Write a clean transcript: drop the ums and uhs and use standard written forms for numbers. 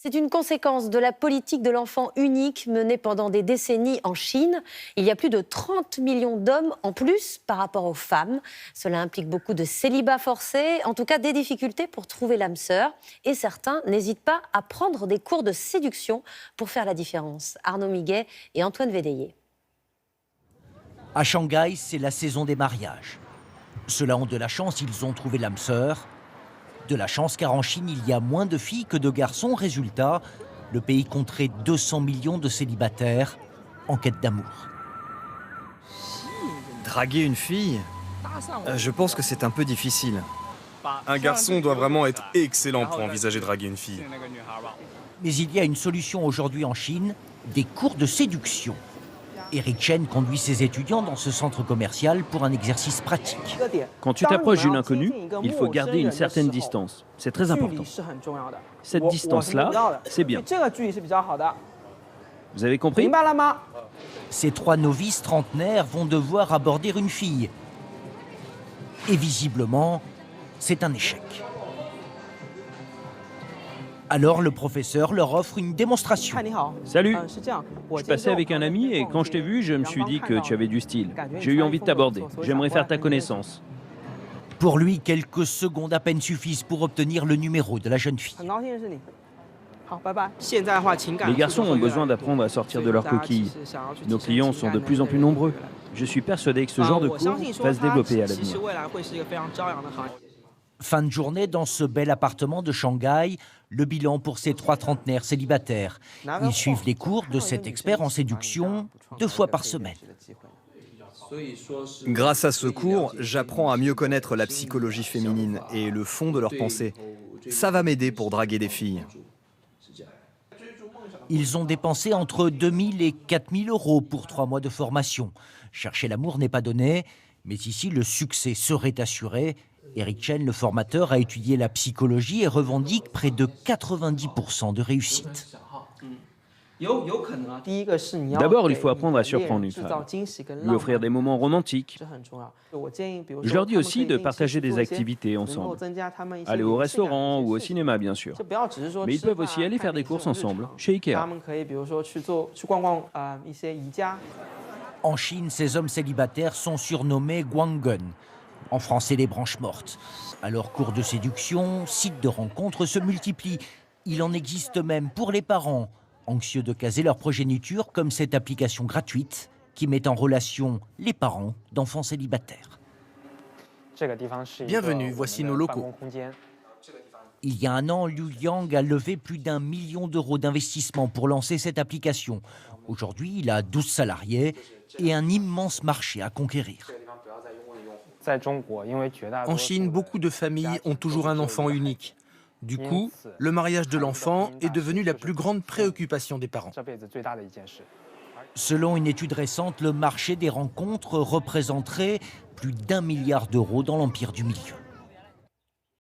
C'est une conséquence de la politique de l'enfant unique menée pendant des décennies en Chine. Il y a plus de 30 millions d'hommes en plus par rapport aux femmes. Cela implique beaucoup de célibat forcé, en tout cas des difficultés pour trouver l'âme sœur. Et certains n'hésitent pas à prendre des cours de séduction pour faire la différence. Arnaud Miguet et Antoine Védéier. À Shanghai, c'est la saison des mariages. Ceux-là ont de la chance, ils ont trouvé l'âme sœur. De la chance car en Chine, il y a moins de filles que de garçons. Résultat, le pays compterait 200 millions de célibataires en quête d'amour. Draguer une fille, je pense que c'est un peu difficile. Un garçon doit vraiment être excellent pour envisager de draguer une fille. Mais il y a une solution aujourd'hui en Chine, des cours de séduction. Eric Chen conduit ses étudiants dans ce centre commercial pour un exercice pratique. Quand tu t'approches d'une inconnue, il faut garder une certaine distance. C'est très important. Cette distance-là, c'est bien. Vous avez compris ? Ces trois novices trentenaires vont devoir aborder une fille. Et visiblement, c'est un échec. Alors le professeur leur offre une démonstration. Salut, je passais avec un ami et quand je t'ai vu, je me suis dit que tu avais du style. J'ai eu envie de t'aborder. J'aimerais faire ta connaissance. Pour lui, quelques secondes à peine suffisent pour obtenir le numéro de la jeune fille. Les garçons ont besoin d'apprendre à sortir de leur coquille. Nos clients sont de plus en plus nombreux. Je suis persuadé que ce genre de cours va se développer à l'avenir. Fin de journée dans ce bel appartement de Shanghai, le bilan pour ces trois trentenaires célibataires. Ils suivent les cours de cet expert en séduction 2 fois par semaine. Grâce à ce cours, j'apprends à mieux connaître la psychologie féminine et le fond de leurs pensées. Ça va m'aider pour draguer des filles. Ils ont dépensé entre 2 000 et 4 000 euros pour 3 mois de formation. Chercher l'amour n'est pas donné, mais ici le succès serait assuré. Eric Chen, le formateur, a étudié la psychologie et revendique près de 90% de réussite. D'abord, il faut apprendre à surprendre une femme, lui offrir des moments romantiques. Je leur dis aussi de partager des activités ensemble. Aller au restaurant ou au cinéma, bien sûr. Mais ils peuvent aussi aller faire des courses ensemble, chez Ikea. En Chine, ces hommes célibataires sont surnommés guangen. En français, les branches mortes. Alors, cours de séduction, sites de rencontres se multiplient. Il en existe même pour les parents, anxieux de caser leur progéniture, comme cette application gratuite qui met en relation les parents d'enfants célibataires. Bienvenue, voici nos locaux. Il y a 1 an, Liu Yang a levé plus d'1 million d'euros d'investissement pour lancer cette application. Aujourd'hui, il a 12 salariés et un immense marché à conquérir. En Chine, beaucoup de familles ont toujours un enfant unique. Du coup, le mariage de l'enfant est devenu la plus grande préoccupation des parents. Selon une étude récente, le marché des rencontres représenterait plus d'1 milliard d'euros dans l'empire du milieu.